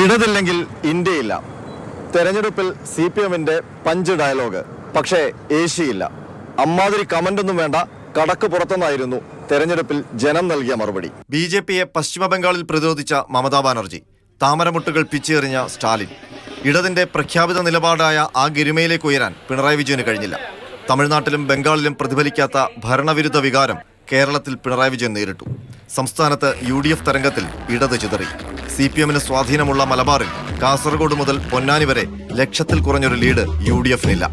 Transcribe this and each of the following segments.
ഇടതില്ലെങ്കിൽ ഇന്ത്യയില്ല. തെരഞ്ഞെടുപ്പിൽ CPMന്റെ punch dialogue. പക്ഷേ ഏഷ്യയില്ല. അമ്മാതിരി കമന്റൊന്നും വേണ്ട, കടക്ക് പുറത്തുനിന്നായിരുന്നു തെരഞ്ഞെടുപ്പിൽ ജനം നൽകിയ മറുപടി. BJPയെ പശ്ചിമബംഗാളിൽ പ്രതിരോധിച്ച മമതാ ബാനർജി, താമരമുട്ടുകൾ പിച്ചെറിഞ്ഞ സ്റ്റാലിൻ. ഇടതിന്റെ പ്രഖ്യാപിത നിലപാടായ ആ ഗരിമയിലേക്ക് ഉയരാൻ പിണറായി വിജയന് കഴിഞ്ഞില്ല. തമിഴ്നാട്ടിലും ബംഗാളിലും പ്രതിഫലിക്കാത്ത ഭരണവിരുദ്ധ വികാരം കേരളത്തിൽ പിണറായി വിജയൻ നേരിട്ടു. സംസ്ഥാനത്ത് UDF തരംഗത്തിൽ ഇടത് ചിതറി. CPMന് സ്വാധീനമുള്ള മലബാറിൽ കാസർഗോഡ് മുതൽ പൊന്നാനി വരെ ലക്ഷത്തിൽ കുറഞ്ഞൊരു ലീഡ് UDFനില്ല.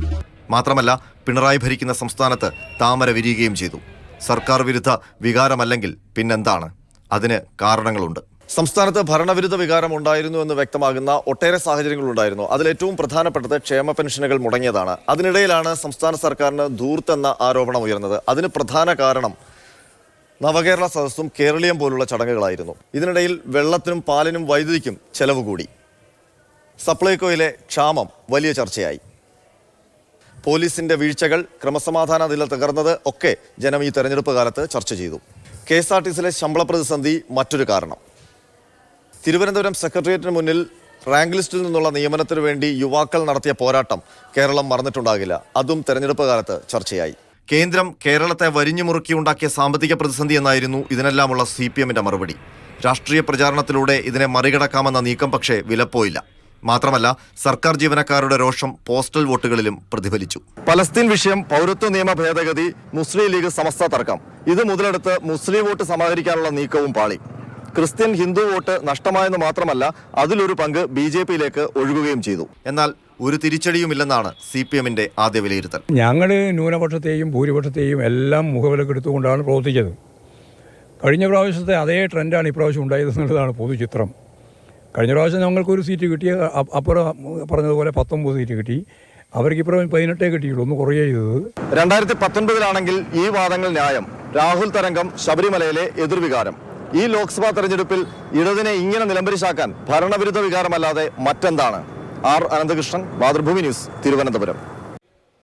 മാത്രമല്ല, പിണറായി ഭരിക്കുന്ന സംസ്ഥാനത്ത് താമര വിരിയുകയും ചെയ്തു. സർക്കാർ വിരുദ്ധ വികാരമല്ലെങ്കിൽ പിന്നെന്താണ്? അതിന് കാരണങ്ങളുണ്ട്. സംസ്ഥാനത്ത് ഭരണവിരുദ്ധ വികാരം ഉണ്ടായിരുന്നു എന്ന് വ്യക്തമാകുന്ന ഒട്ടേറെ സാഹചര്യങ്ങളുണ്ടായിരുന്നു. അതിലേറ്റവും പ്രധാനപ്പെട്ടത് ക്ഷേമ പെൻഷനുകൾ മുടങ്ങിയതാണ്. അതിനിടയിലാണ് സംസ്ഥാന സർക്കാരിന് ധൂർത്തെന്ന ആരോപണം ഉയർന്നത്. അതിന് പ്രധാന കാരണം നവകേരള സദസ്സും കേരളീയം പോലുള്ള ചടങ്ങുകളായിരുന്നു. ഇതിനിടയിൽ വെള്ളത്തിനും പാലിനും വൈദ്യുതിക്കും ചെലവ് കൂടി. സപ്ലൈകോയിലെ ക്ഷാമം വലിയ ചർച്ചയായി. പോലീസിന്റെ വീഴ്ചകൾ, ക്രമസമാധാന നില തകർന്നത് ഒക്കെ ജനം ഈ തെരഞ്ഞെടുപ്പ് കാലത്ത് ചർച്ച ചെയ്തു. KSRTCയിലെ ശമ്പള പ്രതിസന്ധി മറ്റൊരു കാരണം. തിരുവനന്തപുരം സെക്രട്ടേറിയറ്റിന് മുന്നിൽ റാങ്ക് ലിസ്റ്റിൽ നിന്നുള്ള നിയമനത്തിനു വേണ്ടി യുവാക്കൾ നടത്തിയ പോരാട്ടം കേരളം മറന്നിട്ടുണ്ടാകില്ല. അതും തെരഞ്ഞെടുപ്പ് കാലത്ത് ചർച്ചയായി. കേന്ദ്രം കേരളത്തെ വരിഞ്ഞു മുറുക്കിയുണ്ടാക്കിയ സാമ്പത്തിക പ്രതിസന്ധി എന്നായിരുന്നു ഇതിനെല്ലാമുള്ള CPMന്റെ മറുപടി. രാഷ്ട്രീയ പ്രചാരണത്തിലൂടെ ഇതിനെ മറികടക്കാമെന്ന നീക്കം പക്ഷേ വിലപ്പോയില്ല. മാത്രമല്ല, സർക്കാർ ജീവനക്കാരുടെ രോഷം പോസ്റ്റൽ വോട്ടുകളിലും പ്രതിഫലിച്ചു. പലസ്തീൻ വിഷയം, പൗരത്വ നിയമ ഭേദഗതി, മുസ്ലിം ലീഗ് സമസ്ത തർക്കം, ഇത് മുതലെടുത്ത് മുസ്ലിം വോട്ട് സമാഹരിക്കാനുള്ള നീക്കവും പാളി. ക്രിസ്ത്യൻ ഹിന്ദു വോട്ട് നഷ്ടമായെന്ന് മാത്രമല്ല, അതിലൊരു പങ്ക് BJPയിലേക്ക് ഒഴുകുകയും ചെയ്തു. എന്നാൽ ഒരു തിരിച്ചടിയുമില്ലെന്നാണ് CPMന്റെ ആദ്യ വിലയിരുത്തൽ. ഞങ്ങൾ ന്യൂനപക്ഷത്തെയും ഭൂരിപക്ഷത്തെയും എല്ലാം മുഖവിലക്കെടുത്തുകൊണ്ടാണ് പ്രവർത്തിച്ചത്. കഴിഞ്ഞ പ്രാവശ്യത്തെ അതേ ട്രെൻഡാണ് ഇപ്രാവശ്യം ഉണ്ടായതെന്നുള്ളതാണ് പൊതുചിത്രം. കഴിഞ്ഞ പ്രാവശ്യം ഞങ്ങൾക്കൊരു സീറ്റ് കിട്ടിയ, അപ്പുറം പറഞ്ഞതുപോലെ 19 സീറ്റ് കിട്ടി. അവർക്ക് ഇപ്പുറം 18 കിട്ടിയുള്ളൂ, ഒന്ന് കുറയുക ചെയ്തത്. 2019 ഈ വാദങ്ങൾ ന്യായം. രാഹുൽ തരംഗം, ശബരിമലയിലെ എതിർവികാരം. ഈ ലോക്സഭാ തെരഞ്ഞെടുപ്പിൽ ഇടതിനെ ഇങ്ങനെ നിലംപരിശാക്കാൻ ഭരണവിരുദ്ധ വികാരമല്ലാതെ മറ്റെന്താണ്? R. അനന്തകൃഷ്ണൻ, മാതൃഭൂമി ന്യൂസ്, തിരുവനന്തപുരം.